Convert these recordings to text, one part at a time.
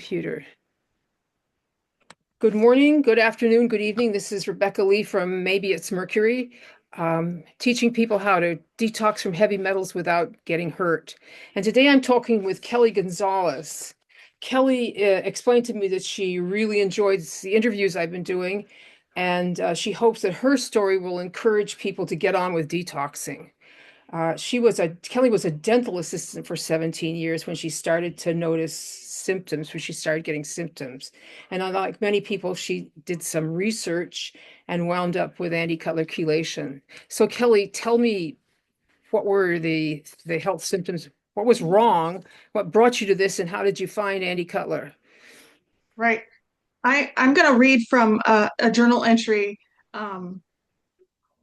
Computer. Good morning, good afternoon, good evening. This is Rebecca Lee from Maybe It's Mercury, teaching people how to detox from heavy metals without getting hurt. And today I'm talking with Keli Gonzalez. Kelli explained to me that she really enjoyed the interviews I've been doing, and she hopes that her story will encourage people to get on with detoxing. Kelli was a dental assistant for 17 years when she started to notice symptoms, when she started getting symptoms. And unlike many people, she did some research and wound up with anti-cutler chelation. So Kelli, tell me, what were the health symptoms? What was wrong? What brought you to this, and how did you find anti-cutler? Right. I'm going to read from a journal entry, um,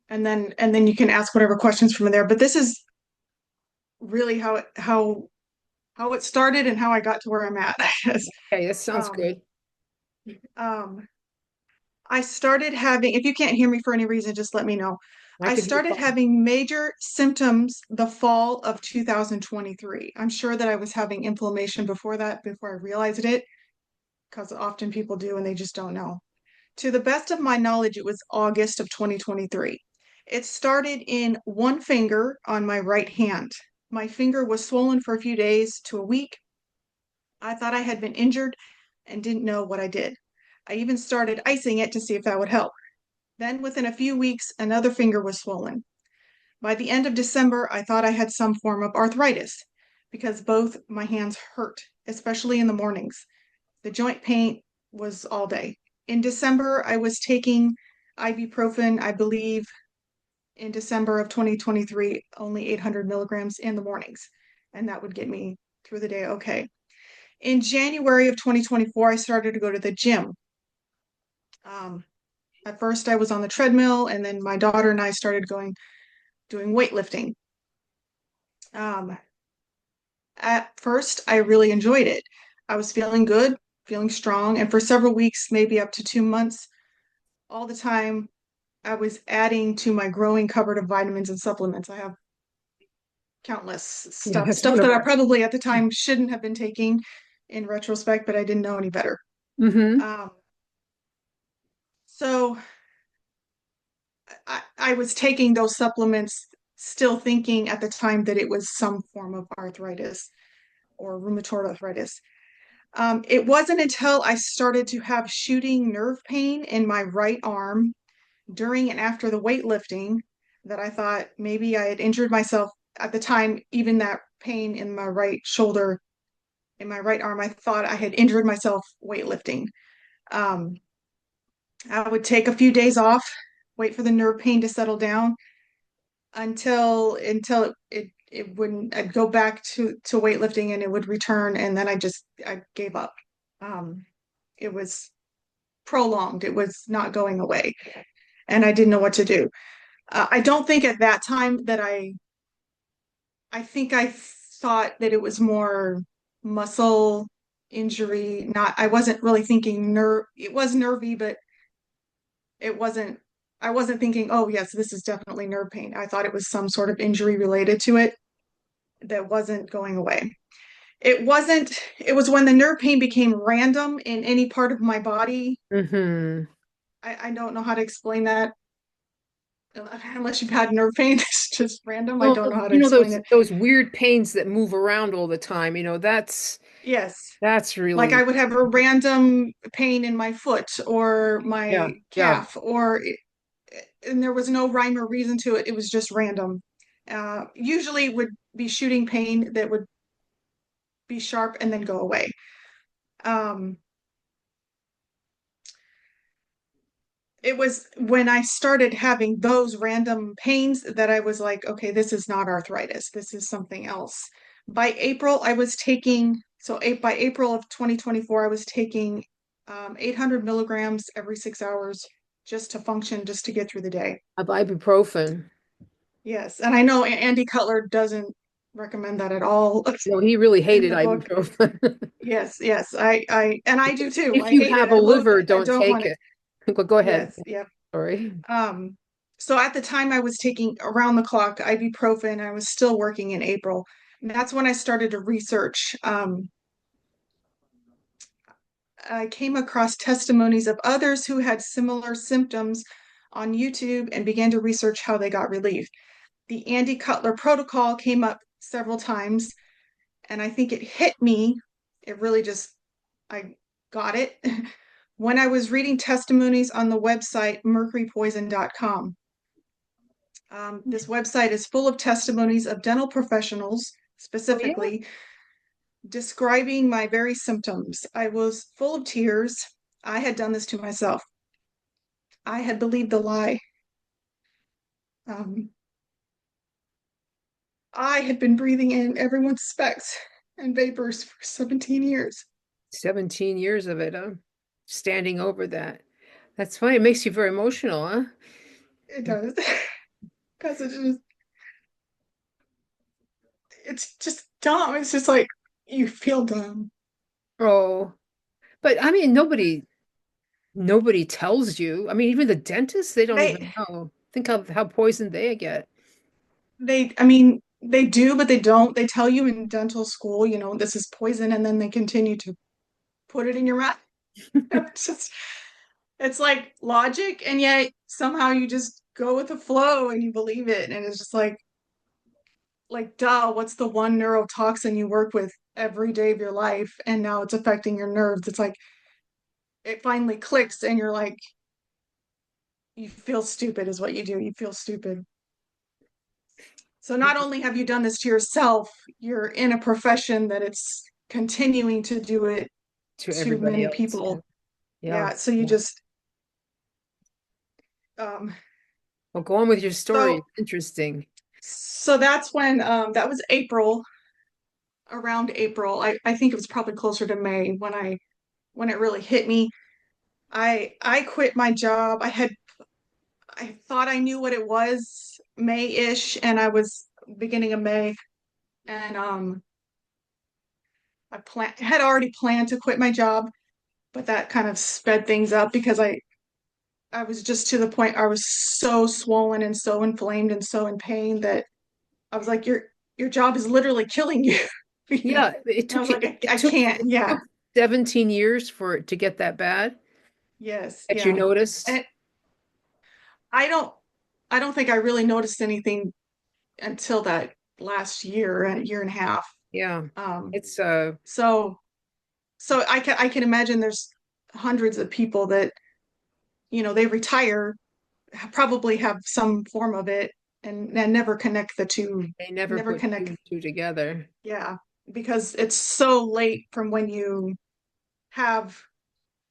and then you can ask whatever questions from there. But this is really how it started and how I got to where I'm at. I guess. Okay, that sounds Um, good. um, I started having, if you can't hear me for any reason, just let me know. I I could hear started fine. having major symptoms the fall of 2023. I'm sure that I was having inflammation before that, before I realized it, because often people do and they just don't know. To the best of my knowledge, it was August of 2023. It started in one finger on my right hand. My finger was swollen for a few days to a week. I thought I had been injured and didn't know what I did. I even started icing it to see if that would help. Then, within a few weeks, another finger was swollen. By the end of December, I thought I had some form of arthritis because both my hands hurt, especially in the mornings. The joint pain was all day. In December, I was taking ibuprofen, I believe in December of 2023, only 800 milligrams in the mornings. And that would get me through the day okay. In January of 2024, I started to go to the gym. Um, at first, I was on the treadmill, and then my daughter and I started doing weightlifting. Um, at first, I really enjoyed it. I was feeling good, feeling strong, and for several weeks, maybe up to 2 months, all the time, I was adding to my growing cupboard of vitamins and supplements. I have countless Yeah, stuff, that's one stuff of that I our. probably at the time shouldn't have been taking in retrospect, but I didn't know any better. Mm-hmm. Um, so I was taking those supplements, still thinking at the time that it was some form of arthritis or rheumatoid arthritis. It wasn't until I started to have shooting nerve pain in my right arm during and after the weightlifting that I thought maybe I had injured myself at the time, even that pain in my right shoulder, in my right arm, I thought I had injured myself weightlifting. Um, I would take a few days off, wait for the nerve pain to settle down until it wouldn't. I'd go back to weightlifting and it would return, and then I gave up. Um, it was prolonged. It was not going away, and I didn't know what to do. I don't think at that time that I think I thought that it was more muscle injury. Not, I wasn't really thinking nerve. It was nervy, but it wasn't, I wasn't thinking, oh, yes, this is definitely nerve pain. I thought it was some sort of injury related to it that wasn't going away. It wasn't, it was when the nerve pain became random in any part of my body. Mm-hmm. I don't know how to explain that unless you've had nerve pain. It's just random. I Well, don't know how to you know explain those it. those weird pains that move around all the time, that's Yes. that's Like really. I would have a random pain in my foot or Yeah, my yeah. calf, and there was no rhyme or reason to it. It was just random. Usually it would be shooting pain that would be sharp and then go away. Um, it was when I started having those random pains that I was like, okay, this is not arthritis. This is something else. By April, I was taking, so by April of 2024, I was taking 800 milligrams every 6 hours just to function, just to get through the day. Of ibuprofen. Yes, and I know Andy Cutler doesn't recommend that at all No, he really in hated the book. ibuprofen. Yes, yes, and I do too. If I you hate it. have a I loathe liver, it. I don't don't take want it. it. Well, go ahead. Yes, yeah. Sorry. Um, so at the time I was taking around the clock ibuprofen. I was still working in April. And that's when I started to research. I came across testimonies of others who had similar symptoms on YouTube and began to research how they got relief. The Andy Cutler protocol came up several times, and I think it hit me. It really just, I got it when I was reading testimonies on the website mercurypoison.com. This website is full of testimonies of dental professionals, Oh, yeah. specifically describing my very symptoms. I was full of tears. I had done this to myself. I had believed the lie. Um, I had been breathing in everyone's specks and vapors for 17 years. 17 years of it, huh? Standing over that. That's funny. It makes you very emotional, huh? It does. Because it's just dumb. It's just like you feel dumb. Oh, but I mean, nobody tells you. I mean, even the dentists, they don't They even know. Think of how poisoned they get. I mean, they do, but they don't. They tell you in dental school, this is poison, and then they continue to put it in your mouth. It's just, it's like logic, and yet somehow you just go with the flow and you believe it. And it's just like, duh, what's the one neurotoxin you work with every day of your life, and now it's affecting your nerves? It's like it finally clicks, and you're like, you feel stupid, is what you do. You feel stupid. So not only have you done this to yourself, you're in a profession that it's continuing to do it To to everybody many else. Yeah. people. Yeah. Yeah, so you Yeah. just um Well, go on with your story. so It's interesting. so that's when that was April, around April. I think it was probably closer to May when it really hit me. I quit my job. I thought I knew what it was May-ish, and I was beginning of May, and had already planned to quit my job, but that kind of sped things up because I was just to the point I was so swollen and so inflamed and so in pain that I was like, your job is literally killing you. Yeah, it And I took was you, like, it I took can't. it Yeah. took 17 years for it to get that bad Yes. that you Yeah. noticed. And I don't I don't think I really noticed anything until that last year, a year and a half. Yeah. Um, It's so I can imagine there's hundreds of people that, they retire, probably have some form of it, and never connect the two, they never never put two connect. and two together. Yeah, because it's so late from when have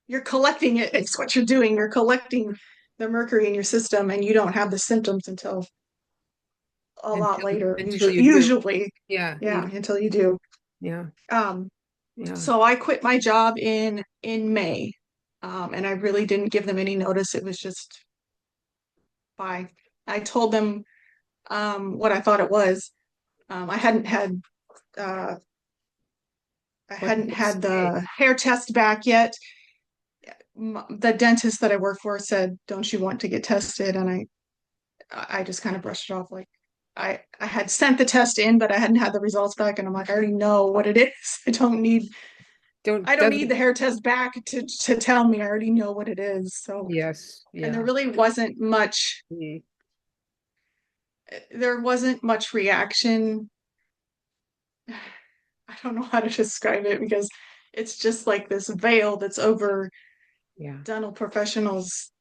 you're collecting it. It's what you're doing. You're collecting the mercury in your system, and you don't have the symptoms until a lot later. Until Usually, you do. Yeah, yeah, until you do. yeah, Um, yeah. so I quit my job in May, and I really didn't give them any notice. It was just bye. I told them what I thought it was. I hadn't had uh, What did they say? the hair test back yet. The dentist that I work for said, "Don't you want to get tested?" And I just kind of brushed it off, like I had sent the test in, but I hadn't had the results back, and I'm like, I already know what it is. Don't I don't need doesn't the hair test back to tell me. I already know what it is. So, yes, and yeah. Mm. there wasn't much reaction. I don't know how to describe it because it's just like this veil that's over Yeah. dental professionals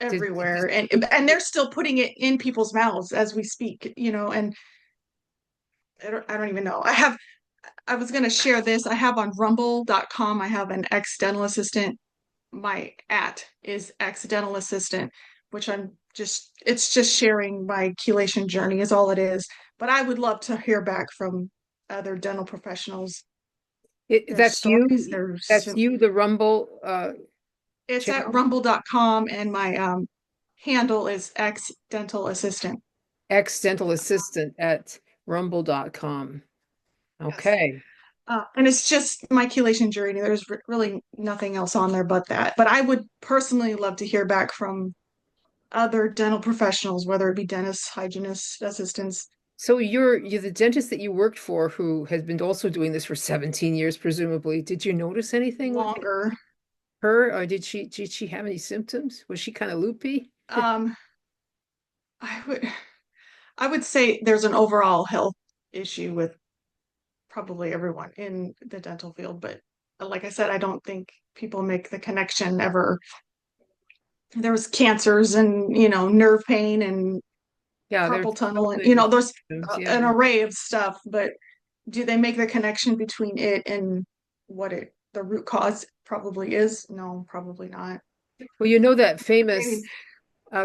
Did everywhere, and people, they're still putting it in people's mouths as we speak, and I don't even know. I was going to share this. I have on rumble.com, I have an ex dental assistant. My at is ex dental assistant, which it's just sharing my chelation journey is all it is. But I would love to hear back from other dental professionals There's That's stories, you. there's That's you, the Rumble it's at channel, rumble.com and my handle is X Dental Assistant. ex dental assistant at rumble.com. Yes. Okay. And it's just my chelation journey. There's really nothing else on there but that. But I would personally love to hear back from other dental professionals, whether it be dentists, hygienists, assistants, So you're the dentist that you worked for who has been also doing this for 17 years, presumably. Did you notice anything with longer. her, or did she have any symptoms? Was she kind of loopy? Um, I would I would say there's an overall health issue with probably everyone in the dental field, but like I said, I don't think people make the connection ever. There was cancers and, nerve pain and Yeah, there's carpal so tunnel and, many there's symptoms. Yeah. an array of stuff, but do they make the connection between it and the root cause probably is? No, probably not. Well, you know that I mean, famous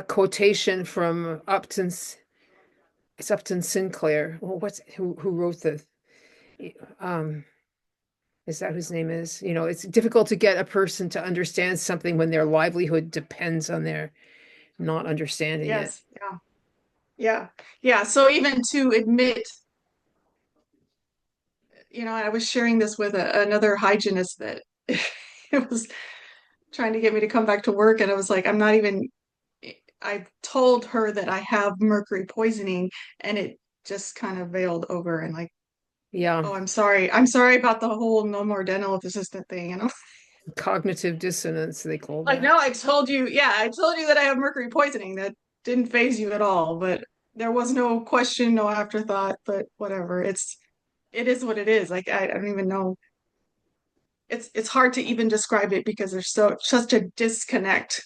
quotation from it's Upton Sinclair. Well, who wrote the um is that whose name is? It's difficult to get a person to understand something when their livelihood depends on their not understanding it. yes, yeah, yeah, yeah. So even to admit, I was sharing this with another hygienist that it was trying to get me to come back to work, and I was like, I'm not even. I told her that I have mercury poisoning, and it just kind of veiled over and like, Yeah, oh, I'm sorry. I'm sorry about the whole no more dental assistant thing. And I'm cognitive dissonance, they call like, that. no, I told you, yeah, I told you that I have mercury poisoning. That didn't phase you at all, but there was no question, no afterthought, but whatever. It is what it is. Like I don't even know. It's hard to even describe it because there's such a disconnect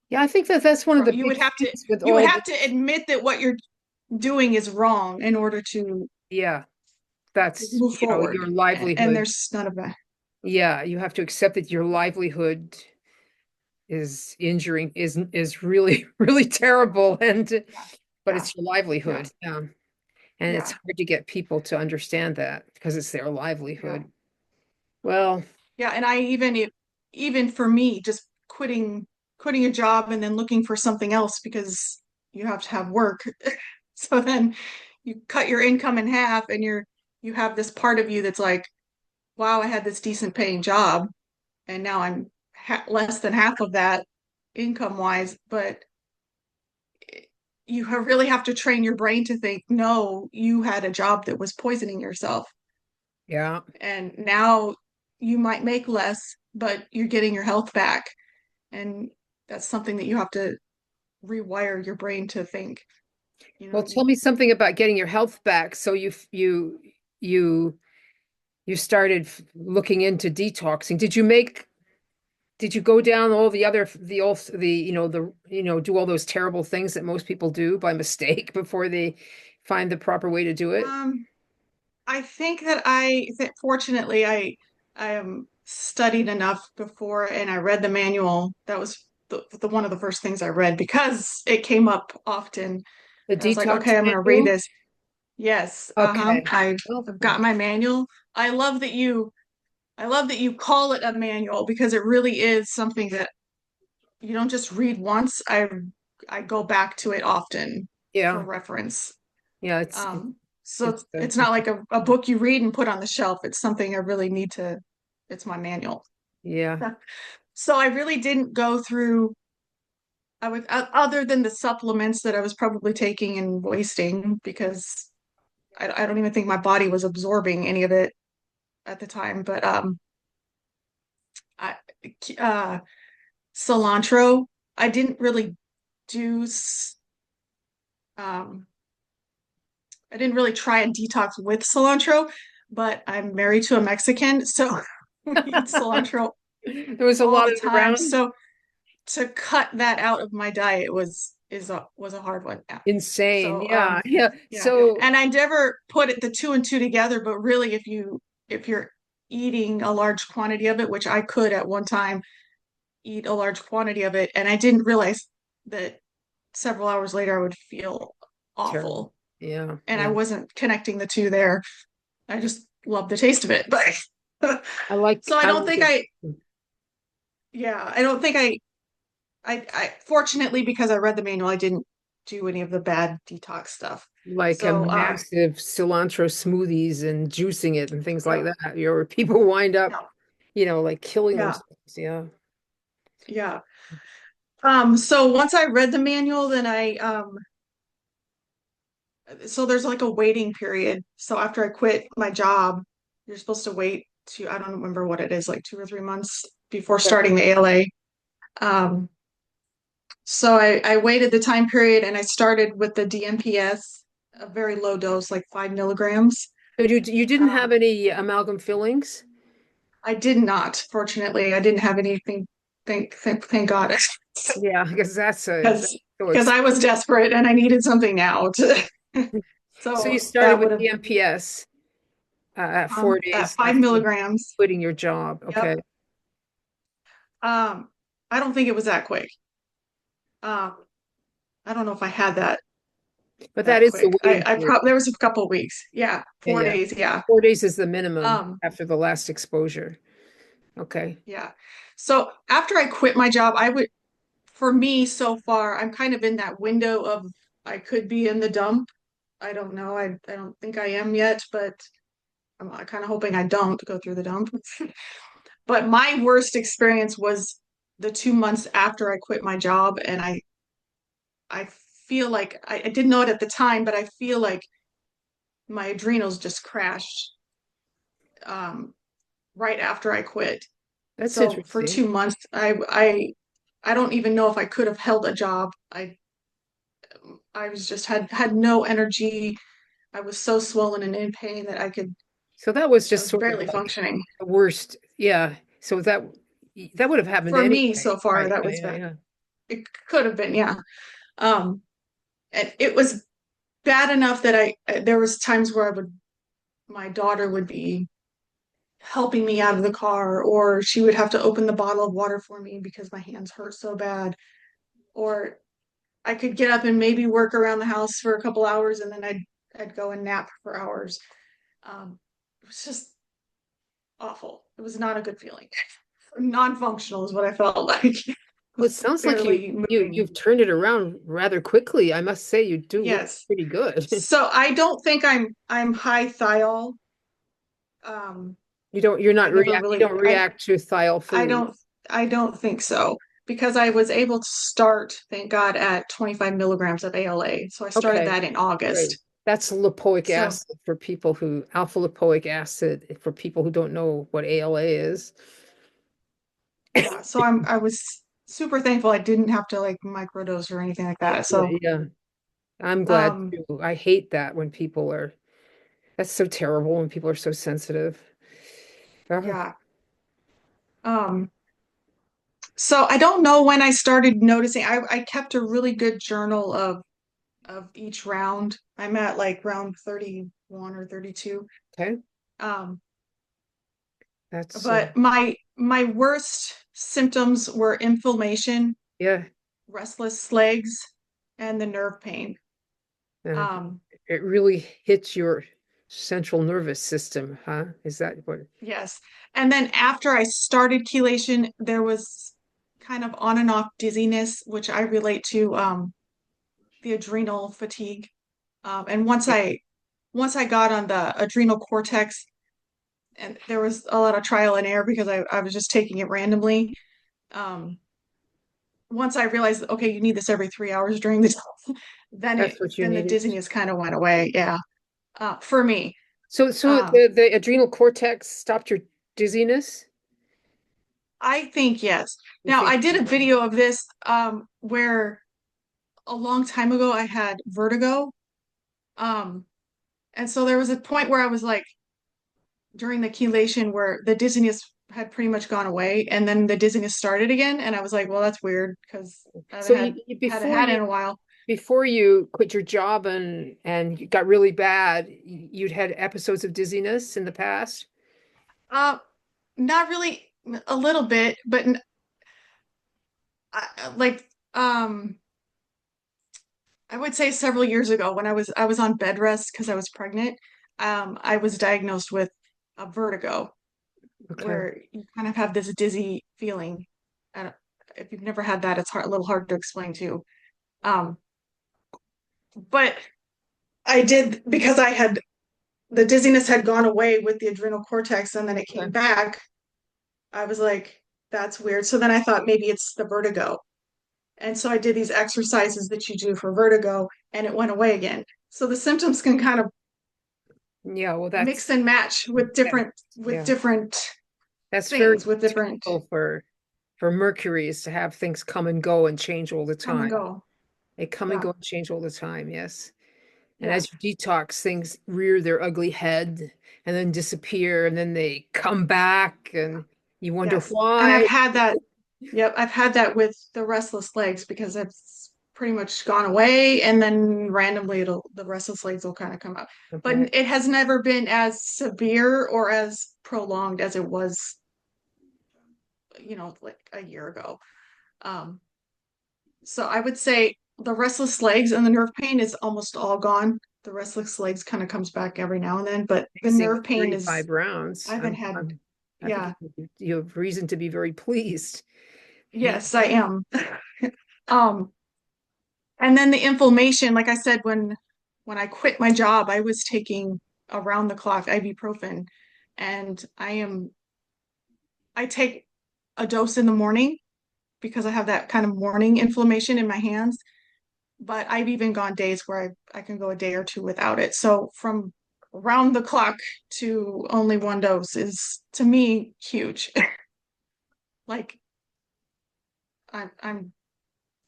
Yeah, I think that that's one of from the big things with you would all have to this. admit that what you're doing is wrong in order to Yeah, that's, move forward. your And livelihood. there's none of that. Yeah, you have to accept that your livelihood is really really terrible, Yeah. but Yeah. it's your Yeah. livelihood. And it's Yeah. hard to get people to understand that because it's their Yeah. livelihood. Well, Yeah. And even for me, just quitting a job and then looking for something else because you have to have work. So then you cut your income in half and you have this part of you that's like, wow, I had this decent paying job and now I'm less than half of that income wise, but really have to train your brain to think, no, you had a job that was poisoning yourself. yeah. And now you might make less, but you're getting your health back. And that's something that you have to rewire your brain to think, you Well, know. tell me something about getting your health back. So you you started looking into detoxing. Did you go down all the other the do all those terrible things that most people do by mistake before they find the proper way to do it? Um, I think that fortunately I am studied enough before and I read the manual. That was the one of the first things I read because it came up often. The And I was like, detox okay, I'm going to read manual? this. Yes, uh-huh. Okay. Well, I've got my manual. I love that you call it a manual because it really is something that you don't just read once. I go back to it often for yeah. reference. Yeah, So it's it's not like a book you read and put on the shelf. It's something I really need to, it's my manual. yeah. So I really didn't go through, other than the supplements that I was probably taking and wasting because I don't even think my body was absorbing any of it at the time. But I, uh, cilantro, I didn't really do, um, I didn't really try and detox with cilantro, but I'm married to a Mexican, so we eat cilantro There was a all lot the of it time. around. So to cut that out of my diet was a hard one. Yeah. Insane. So Yeah. Yeah. yeah, So, and I never put the two and two together, but really if you're eating a large quantity of it, which I could at one time eat a large quantity of it, and I didn't realize that several hours later I would feel terrible. awful, Yeah. and I Yeah. wasn't connecting the two there. I just love the taste of it, but So I I don't like think it. yeah, I don't think I fortunately because I read the manual, I didn't do any of the bad detox stuff. Like a So massive cilantro smoothies and juicing it and things like yeah, that. Your people wind up, yeah, like killing yeah, themselves. Yeah. yeah. So once I read the manual, then so there's like a waiting period. So after I quit my job, you're supposed to wait I don't remember what it is, like 2 or 3 months before Okay. starting the ALA. Um, so I waited the time period and I started with the DMPS, a very low dose, like 5 milligrams. So you didn't have Um, any amalgam fillings? I did not, fortunately, I didn't have anything. Thank God, Yeah, because that's because so because I was desperate and I needed something now to. So you So started that with would have the MPS at four at days five after milligrams. quitting your job. Okay. Yep. Um, I don't think it was that quick. Um, I don't know if I had But that that is the quick. waiting I period. probably there was a couple of weeks. Yeah, Yeah, four yeah. days. Yeah. 4 days is the minimum Um, after the last exposure. Okay. yeah. So after I quit my job, for me so far, I'm kind of in that window of I could be in the dump. I don't know. I don't think I am yet, but I'm kind of hoping I don't go through the dump. But my worst experience was the 2 months after I quit my job, and I feel like I didn't know it at the time, but I feel like my adrenals just crashed um, right after I quit. That's So for interesting. 2 months, I don't even know if I could have held a job. I was just had no energy. I was so swollen and in pain that So that was I just was sort of barely like functioning. the worst. Yeah. So that would have happened For me, anyway. so far, Right. that Yeah, was yeah, bad. yeah. It could have been, yeah. Um, and it was bad enough that there was times where my daughter would be helping me out of the car, or she would have to open the bottle of water for me because my hands hurt so bad. Or I could get up and maybe work around the house for a couple hours and then I'd go and nap for hours. It was just awful. It was not a good feeling. Non-functional is what I felt like. Well, it sounds like Barely moving. you've turned it around rather quickly. I must say you do look Yes. pretty good. So I don't think I'm high thiol. Um, I never You really don't react to thiol I food. don't I don't think so because I was able to start, thank God, at 25 milligrams of ALA. So I started Okay, that in great. August. That's lipoic So acid for people who alpha lipoic acid for people who don't know what ALA is. yeah, so I was super thankful I didn't have to like microdose or anything like Yeah, that. yeah, So yeah. I'm glad um too. I hate that when people are, that's so terrible when people are so sensitive. Oh, yeah. Um so I don't know when I started noticing. I kept a really good journal of each round. I'm at like round 31 or 32. okay. Um That's, but my worst symptoms were inflammation, yeah, restless legs, and the nerve pain. uh, Um, it really hits your central nervous system, huh? Is that what? yes. And then after I started chelation, there was kind of on and off dizziness, which I relate to the adrenal fatigue. And once I got on the adrenal cortex, and there was a lot of trial and error because I was just taking it randomly. Um, once I realized, okay, you need this every 3 hours during the day, That's what you then the needed. dizziness kind of went away. Yeah. For me. So Um, the adrenal cortex stopped your dizziness? I think yes. You Now, think? I did a video of this where a long time ago I had vertigo. Um, and so there was a point where I was like during the chelation where the dizziness had pretty much gone away and then the dizziness started again. And I was like, well, that's weird because I So haven't hadn't had it in a while. before you quit your job and you got really bad, you'd had episodes of dizziness in the past? Uh, Not really, a little bit, but like I would say several years ago when I was on bed rest because I was pregnant, I was diagnosed with a vertigo. Okay. where you kind of have this dizzy feeling. I don't, if you've never had that, it's hard, a little hard to explain too. Um, but I did because I had the dizziness had gone away with the adrenal cortex and then it came Okay. back. I was like, that's weird. So then I thought maybe it's the vertigo. And so I did these exercises that you do for vertigo and it went away again. So the symptoms can kind of Yeah, well, mix and match with that, yeah, different that's very things, with different typical for Mercury is to have things come and go and change all the come and time. go. They come and Yeah. go and change all the time, yes. And Yeah. as you detox, things rear their ugly head and then disappear, and then they come back, and you wonder Yes. And I've why. had that. Yep. I've had that with the restless legs because it's pretty much gone away. And then randomly the restless legs will kind of come up. But Okay. it has never been as severe or as prolonged as it was, like a year ago. Um, so I would say the restless legs and the nerve pain is almost all gone. The restless legs kind of comes back every now and then, but the Amazing. nerve pain Three to is, five rounds. I haven't had, I think yeah, you have reason to be very pleased. Yeah. yes, I am. Um, and then the inflammation, like I said, when I quit my job, I was taking around the clock ibuprofen, and I take a dose in the morning because I have that kind of morning inflammation in my hands. But I've even gone days where I can go a day or two without it. So from around the clock to only one dose is to me huge. Like I'm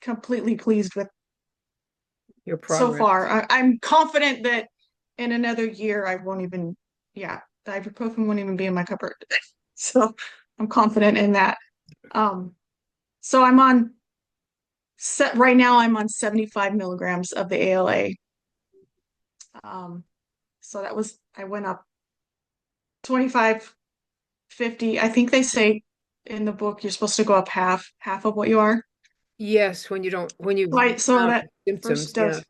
completely pleased with Your so progress. far. I'm confident that in another year I won't even, yeah, the ibuprofen won't even be in my cupboard. So I'm confident in that. Um, so I'm on set right now. I'm on 75 milligrams of the ALA. Um, so I went up 25, 50. I think they say in the book you're supposed to go up half of what you are. Yes, when you don't, when you Right. run So out that of first symptoms, yeah. dose.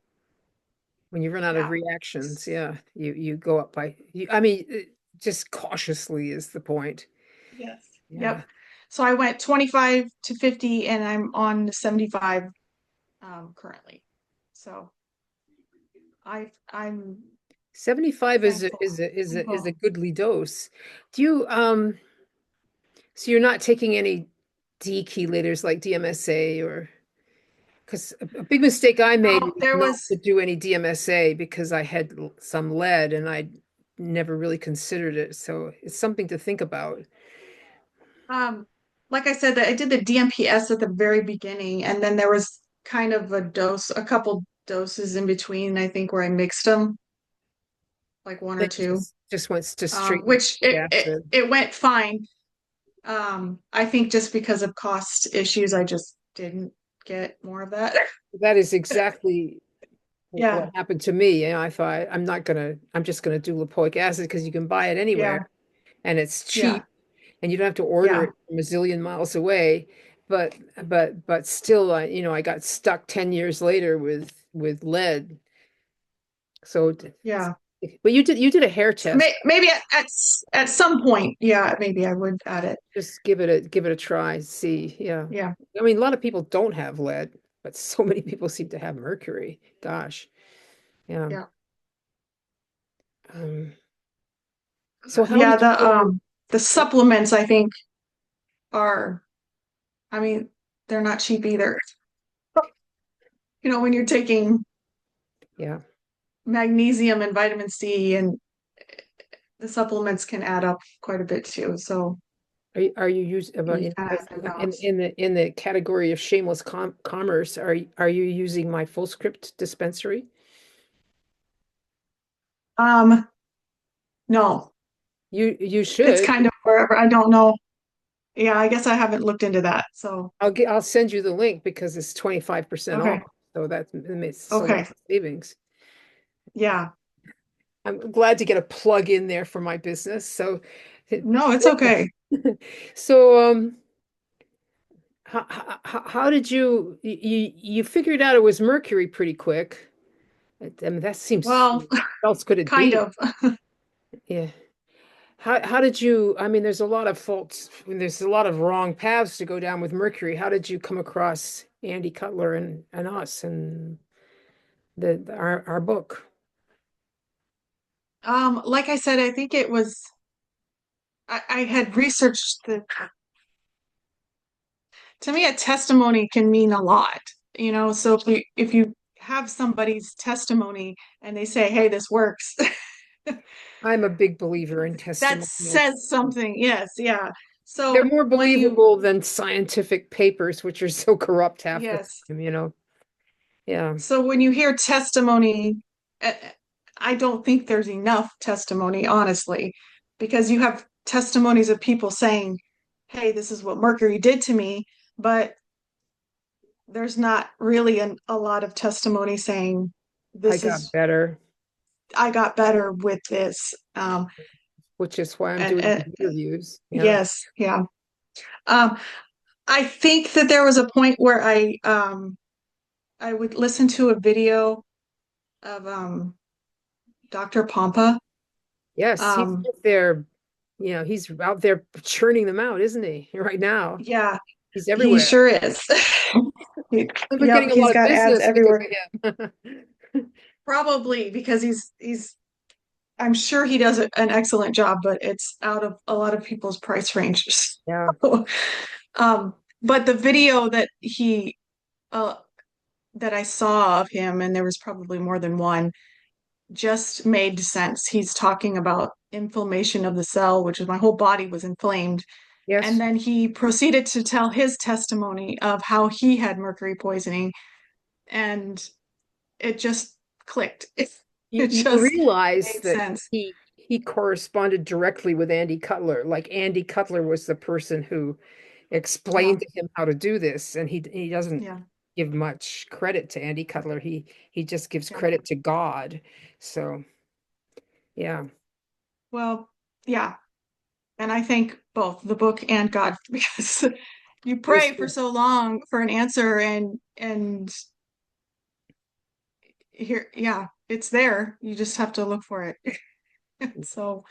When you run out of Yeah. reactions, yeah, you go up by, I mean, just cautiously is the point. Yes. Yeah. Yep. So I went 25 to 50 and I'm on 75 currently. So I'm 75 thankful. is a Thankful. goodly dose. Do you so you're not taking any D chelators like DMSA, or because a big mistake I made No, was there not was to do any DMSA because I had some lead and I never really considered it. So it's something to think about. um like I said that I did the DMPS at the very beginning and then there was kind of a couple doses in between, I think, where I mixed them, like one or Then two. just wants to straight Which acid. it went fine. I think just because of cost issues, I just didn't get more of that. That is exactly what Yeah, happened to me. You know, I thought I'm just gonna do lipoic acid because you can buy it yeah, anywhere and it's yeah, cheap and you don't have to order yeah, it from a zillion miles away. But but still, I got stuck 10 years later with lead. So, yeah. but you did a hair So test. maybe at some point, yeah, maybe I would add it. Just give it a try. See, yeah. Yeah, I mean, a lot of people don't have lead, but so many people seem to have mercury. Gosh, yeah. yeah, Um, so how yeah. did you go? The supplements I think are, I mean, they're not cheap either. When you're taking Yeah. magnesium and vitamin C, and the supplements can add up quite a bit too. So Are you using about you kind of have to balance. in the category of shameless commerce? Are you using my full script dispensary? Um, no, You it's should. kind of wherever. I don't know. Yeah, I guess I haven't looked into that. So, I'll send you the link because it's 25% off. okay. So that makes so Okay. that's a savings. Yeah. I'm glad to get a plug in there for my business. So No, it's okay. so how did you figured out it was Mercury pretty quick? I mean, that seems Well, what else could it kind be? of. Yeah. how did you, I mean, there's a lot of faults, there's a lot of wrong paths to go down with Mercury. How did you come across Andy Cutler and us and our book? Like I said, I think it was I had researched the to me a testimony can mean a lot, so if you have somebody's testimony and they say, hey, this works, I'm a big believer in that testimonials. says something. Yes, yeah. They're So more when you believable than scientific papers, which are so corrupt half the yes. time, you know? Yeah, So when you hear testimony, eh, I don't think there's enough testimony, honestly, because you have testimonies of people saying, hey, this is what Mercury did to me, but there's not really a lot of testimony saying I this got is better, I got better with this. which is why I'm doing And these interviews. Yeah. yes, yeah. Um, I think that there was a point where I would listen to a video of Dr. Pompa. Yes, he's Um, out there, he's out there churning them out, isn't he? Right now. yeah, He's he everywhere. sure is. We're Yep, getting a he's lot of got ads business because everywhere. of him. Probably because he's I'm sure he does an excellent job, but it's out of a lot of people's price ranges. Yeah. Um, but the video uh that I saw of him, and there was probably more than one, just made sense. He's talking about inflammation of the cell, which is my whole body was inflamed. And Yes. then he proceeded to tell his testimony of how he had mercury poisoning, and it just clicked. It You just realize made that sense. he corresponded directly with Andy Cutler. Like Andy Cutler was the person who Yeah, explained to him how to do this, and he doesn't yeah, give much credit to Andy Cutler. He just gives yeah. credit to God. So yeah, Well, yeah. And I thank both the book and God because you this pray for so long for an answer, and here, yeah, it's there. You just have to look for it. So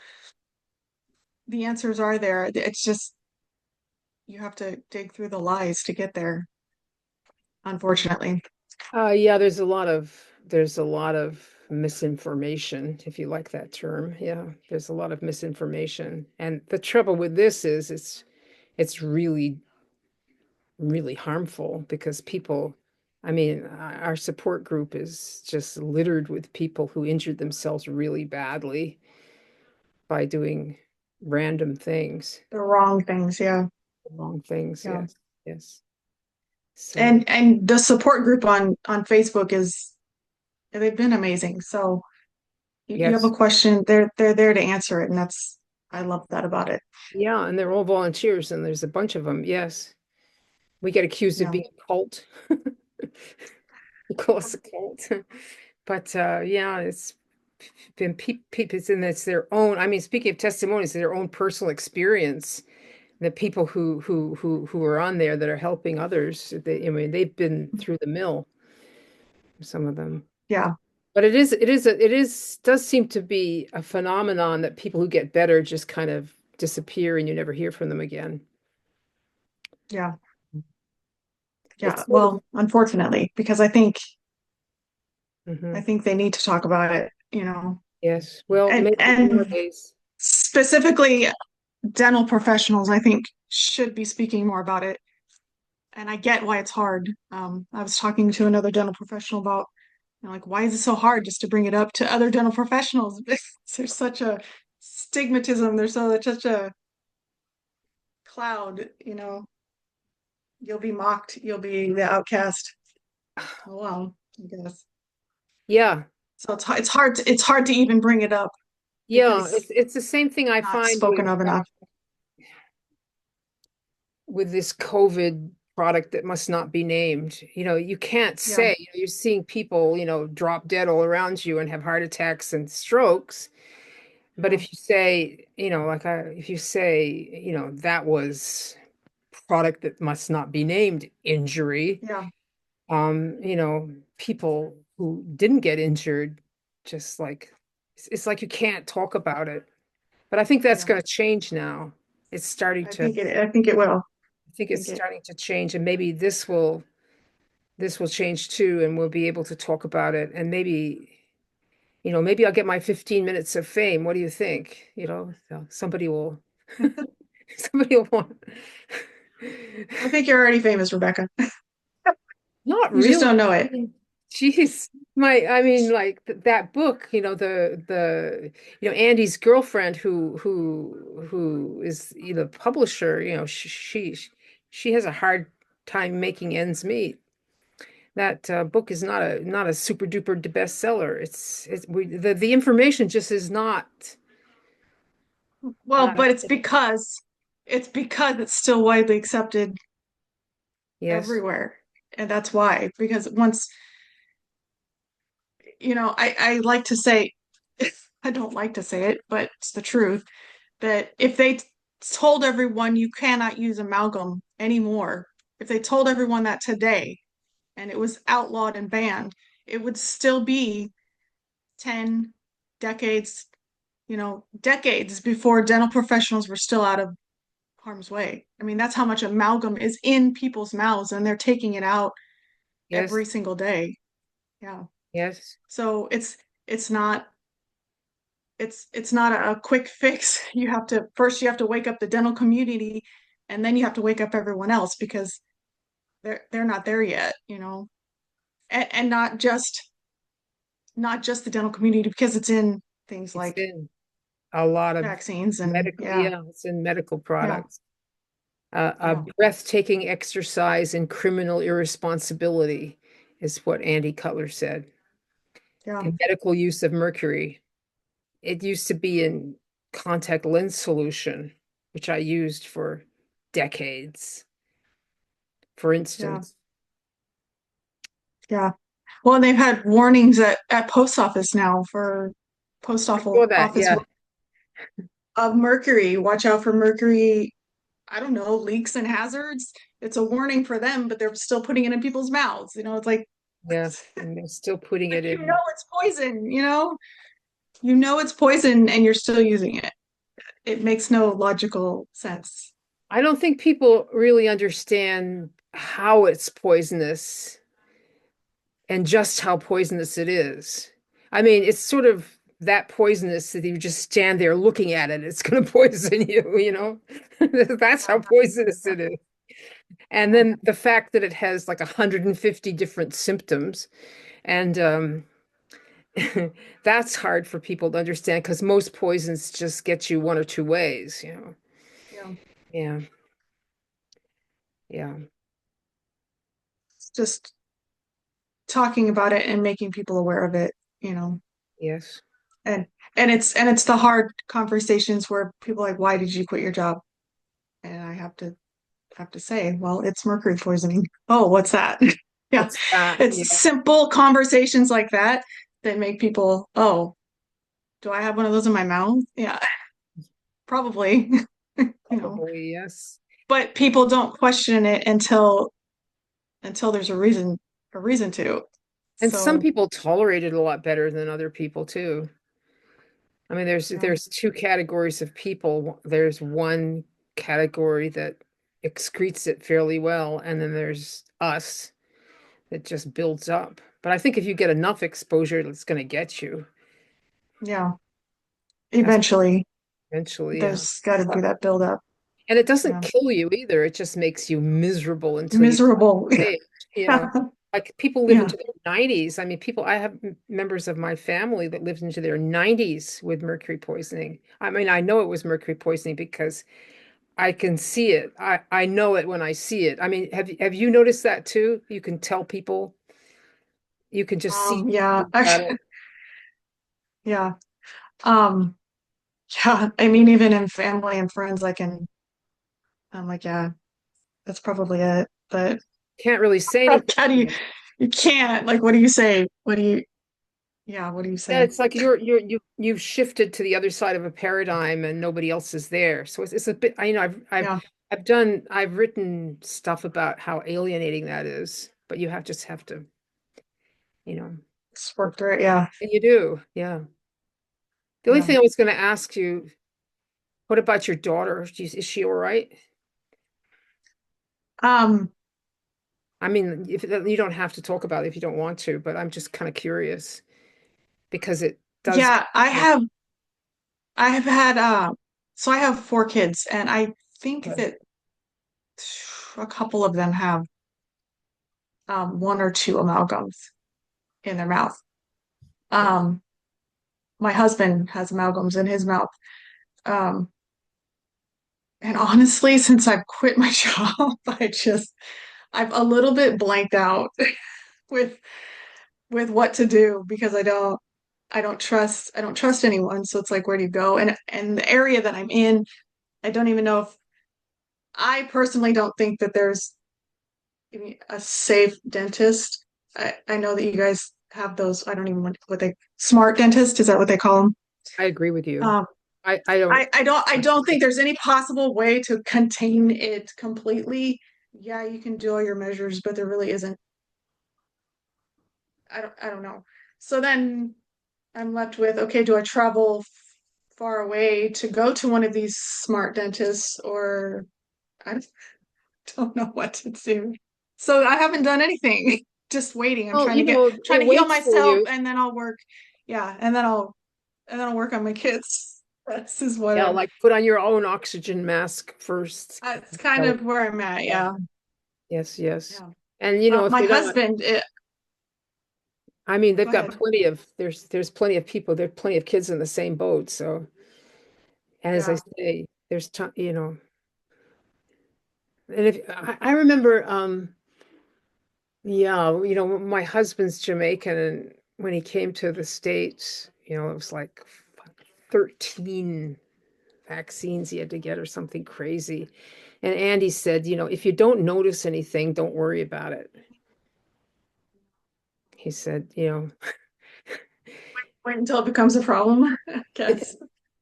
the answers are there. It's just you have to dig through the lies to get there, unfortunately. yeah, there's a lot of misinformation, if you like that term. Yeah, there's a lot of misinformation. And the trouble with this is it's really, really harmful because people, I mean, our support group is just littered with people who injured themselves really badly by doing random things, The wrong things, yeah. wrong things. Yeah. Yes, yes. So, And the support group on Facebook is they've been amazing. So you have a yes. question, they're there to answer it, and that's I love that about it. Yeah, and they're all volunteers, and there's a bunch of them. Yes. We get accused of Yeah. being a cult. We call us a cult. But yeah, it's been people, and it's their own. I mean, speaking of testimonies, their own personal experience. The people who are on there that are helping others, I mean, they've been through the mill, some of them. Yeah. But it is does seem to be a phenomenon that people who get better just kind of disappear and you never hear from them again. Yeah. Yeah. It's sort of Well, unfortunately, because I mhm. think they need to talk about it. Yes. Well, And maybe and nowadays. specifically dental professionals, I think, should be speaking more about it. And I get why it's hard. I was talking to another dental professional about, like, why is it so hard just to bring it up to other dental professionals? There's such a stigmatism. There's such a cloud. You'll be mocked. You'll be the outcast. Oh, well, I guess. Yeah. So it's hard to even bring it up Yeah, because it's the same thing I not find spoken of enough. with this COVID product that must not be named. You can't Yeah, say, you're seeing people, drop dead all around you and have heart attacks and strokes. But yeah, if you say, if you say, that was product that must not be named injury, yeah, people who didn't get injured, just like it's like you can't talk about it. But I think that's Yeah. going to change now. It's starting to, I think it will. I think I it's think it starting to change, and maybe this will change too, and we'll be able to talk about it. And maybe, maybe I'll get my 15 minutes of fame. What do you think? So somebody will want. I think you're already famous, Rebecca. Not You just really. don't know I it. mean, Jeez, I mean, like that book, Andy's girlfriend who is publisher, she has a hard time making ends meet. That book is not a super duper bestseller. The information just is Well, not but up there. it's because it's still widely accepted Yes, everywhere. And that's why. Because once, I like to say, I don't like to say it, but it's the truth, that if they told everyone you cannot use amalgam anymore, if they told everyone that today and it was outlawed and banned, it would still be 10 decades, decades before dental professionals were still out of harm's way. I mean, that's how much amalgam is in people's mouths and they're taking it out yes, every single day. Yeah. yes. So it's not it's not a quick fix. You have to wake up the dental community and then you have to wake up everyone else because they're not there yet, and not just the dental community because it's in things It's like in a lot of vaccines and medical, yeah, it's in medical yeah, products. A yeah, breathtaking exercise in criminal irresponsibility is what Andy Cutler said. yeah, The medical use of mercury. It used to be in contact lens solution, which I used for decades, for yeah, instance. yeah. Well, they've had warnings at post office now for post I saw that, office yeah. of mercury. Watch out for mercury. I don't know, leaks and hazards. It's a warning for them, but they're still putting it in people's mouths. It's like Yeah, and they're still putting it you know in. it's poison. You know it's poison, and you're still using it. It makes no logical sense. I don't think people really understand how it's poisonous and just how poisonous it is. I mean, it's sort of that poisonous that you just stand there looking at it. It's going to poison you, you know? That's how poisonous it is. And then the fact that it has like 150 different symptoms. And that's hard for people to understand because most poisons just get you one or two ways. Yeah, Yeah, yeah, it's just talking about it and making people aware of it. You know, yes. and and it's the hard conversations where people are like, "Why did you quit your job?" And I have to say, well, it's mercury poisoning. Oh, what's that? Yeah. What's that? It's Yeah, simple conversations like that that make people, oh, do I have one of those in my mouth? Yeah, probably, you know. probably yes. But people don't question it until there's a reason to. And some So, people tolerate it a lot better than other people too. I mean, there's yeah, there's two categories of people. There's one category that excretes it fairly well, and then there's us that just builds up. But I think if you get enough exposure, it's going to get you. yeah. Has Eventually, eventually, yeah. there's got to be that build up. And it doesn't Yeah. kill you either. It just makes you miserable until you Miserable. stage, you know. Like people live Yeah. into their 90s. I mean, I have members of my family that lived into their 90s with mercury poisoning. I mean, I know it was mercury poisoning because I can see it. I know it when I see it. I mean, have you noticed that too? You can tell people, you can just see Yeah. people got it. Yeah. Um, yeah. I mean, even in family and friends, I'm like, yeah, that's probably it. But Can't really say anything. how do you can't, like, what do you say? Yeah, what do you Yeah, say? it's like you've shifted to the other side of a paradigm and nobody else is there. So it's a bit, Yeah, I've written stuff about how alienating that is, but just have to, you know, it's worked right. Yeah. and you do. Yeah. The only Yeah. thing I was going to ask you, What about your daughter? Is she all right? Um, I mean, if you don't have to talk about it if you don't want to, but I'm just kind of curious because it does. yeah, I have had so I have four kids, and I think Okay. that a couple of them have one or two amalgams in their mouth. Um, my husband has amalgams in his mouth. Um, and honestly, since I've quit my job, I'm a little bit blanked out with what to do because I don't trust anyone. So it's like, where do you go? And the area that I'm in, I don't even know if I personally don't think that there's a safe dentist. I know that you guys have those. I don't even want what they smart dentist. Is that what they call them? I agree with you. Um, I don't. I don't think there's any possible way to contain it completely. Yeah, you can do all your measures, but there really isn't. I don't know. So then I'm left with, okay, do I travel far away to go to one of these smart dentists, or I don't know what to do. So I haven't done anything. Just waiting. I'm Well, you know, trying it to heal waits for myself, you. and then I'll work. Yeah, and then I'll work on my kids. This is what Yeah, I'm like put on your own oxygen mask first. That's kind So, of where I'm at. yeah. Yeah. Yes, yes. Yeah. And you know, if My they don't, husband, I mean, they've go got ahead. plenty of there's plenty of people, there are plenty of kids in the same boat. So, and as I Yeah. say, there's time, you know, and if I remember, yeah, you know, my husband's Jamaican, and when he came to the States, you know, it was like 13 vaccines he had to get or something crazy. And Andy said, you know, if you don't notice anything, don't worry about it. He said, you know, Wait until it becomes a problem, I it, guess.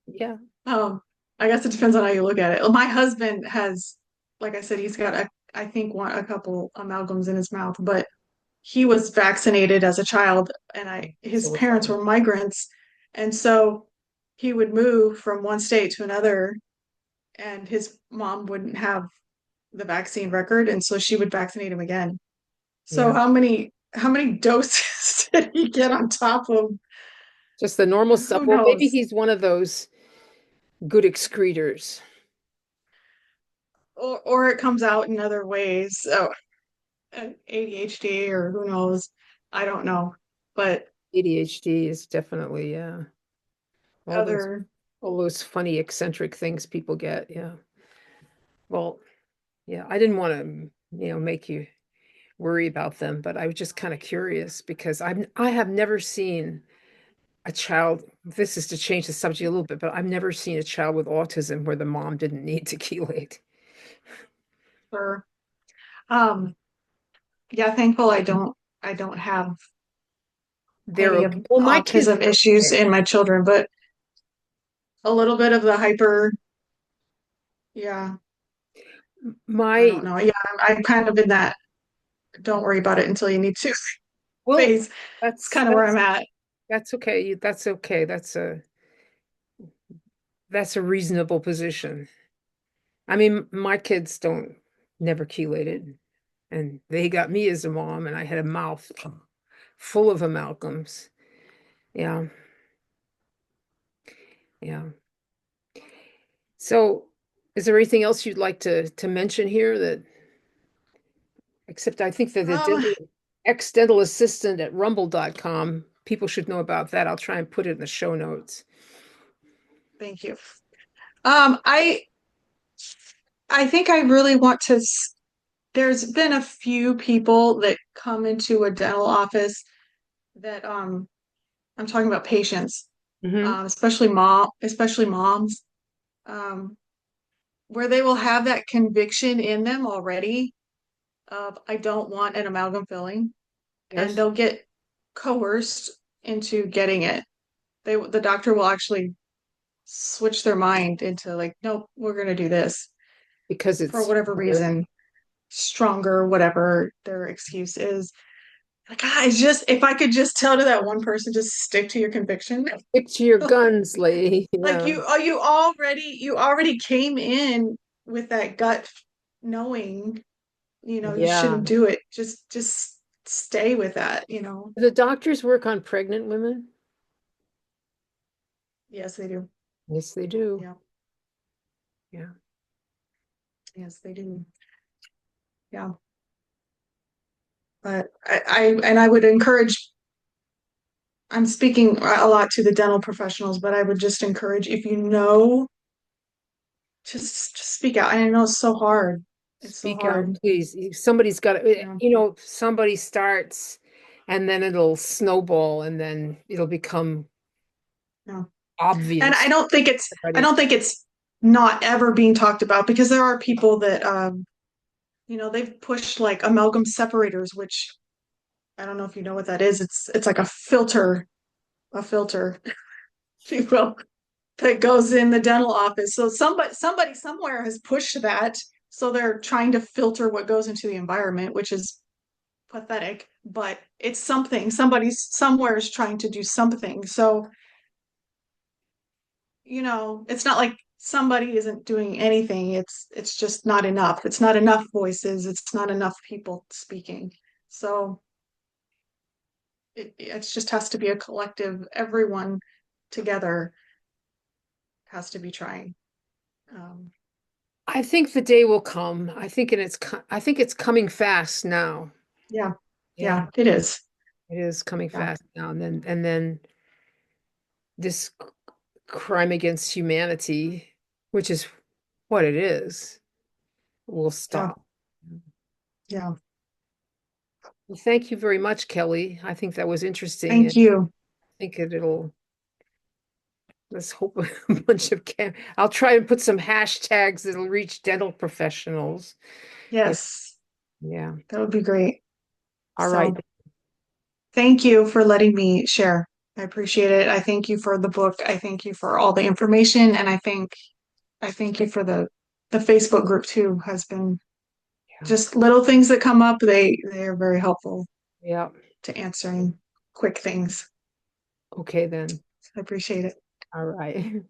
yeah, Um, I guess it depends on how you look at it. My husband has, like I said, he's got I think a couple amalgams in his mouth, but he was vaccinated as a child, and his so was I. parents were migrants, and so he would move from one state to another, and his mom wouldn't have the vaccine record, and so she would vaccinate him again. So Yeah, how many doses did he get on top of? just the normal stuff. Who Well, maybe knows? he's one of those good excreters. Or it comes out in other ways. So ADHD or who knows? I don't know. But ADHD is definitely, yeah, all those other all those funny eccentric things people get. Yeah. Well, yeah, I didn't want to, you know, make you worry about them, but I was just kind of curious because I have never seen a child, this is to change the subject a little bit, but I've never seen a child with autism where the mom didn't need to chelate. for um yeah, thankful I don't have They're any of okay. Well, my kids autism are issues okay. in my children, but a little bit of the hyper, yeah, I My, don't know. Yeah, I'm kind of in that don't worry about it until you need to well, phase. It's that's kind of where I'm at. that's okay. That's okay. That's a reasonable position. I mean, my kids don't never chelated, and they got me as a mom, and I had a mouth full of amalgams. Yeah, yeah. So, is there anything else you'd like to mention here that, except I think that the Um, ex-dental assistant at rumble.com, people should know about that. I'll try and put it in the show notes. Thank you. Um, I I think I really want to there's been a few people that come into a dental office that I'm talking about patients, Hmm. especially moms, um, where they will have that conviction in them already of I don't want an amalgam filling, and Yes, they'll get coerced into getting it. The doctor will actually switch their mind into like, nope, we're gonna do this because for it's whatever better. reason, stronger, whatever their excuse is. Like, I just, if I could just tell to that one person, just stick to your conviction. Stick to your guns, lady. Like Yeah. you already came in with that gut knowing, you Yeah. shouldn't do it. Just stay with that. Do the doctors work on pregnant women? Yes, they do. Yes, they do. Yeah, Yeah. yes, they do. Yeah. But I would encourage, I'm speaking a lot to the dental professionals, but I would just encourage if you know, just speak out. And I know it's so hard. It's so Speak out, hard. please. Somebody's got to, Yeah. somebody starts and then it'll snowball and then it'll become Yeah. And obvious I to don't think it's I everybody. don't think it's not ever being talked about because there are people that they've pushed like amalgam separators, which I don't know if you know what that is. It's like a filter, if you will, that goes in the dental office. So somebody somewhere has pushed that. So they're trying to filter what goes into the environment, which is pathetic, but it's something. Somebody somewhere is trying to do something. So it's not like somebody isn't doing anything. It's just not enough. It's not enough voices. It's not enough people speaking. So it just has to be a collective. Everyone together has to be trying. Um, I think the day will come. I think it's coming fast now. yeah, Yeah, yeah, it is. it is coming Yeah, fast now. And then this crime against humanity, which is what it is, will yeah, stop. yeah. Well, thank you very much, Kelly. I think that was interesting, Thank and you. I think it'll let's hope a bunch of I'll try and put some hashtags that'll reach dental professionals. If Yes, yeah. that would be great. All right. So thank you for letting me share. I appreciate it. I thank you for the book. I thank you for all the information, and I thank you for the Facebook group too. Has been Yeah. just little things that come up. They are very helpful Yeah. to answering quick things. Okay then. I appreciate it. All right.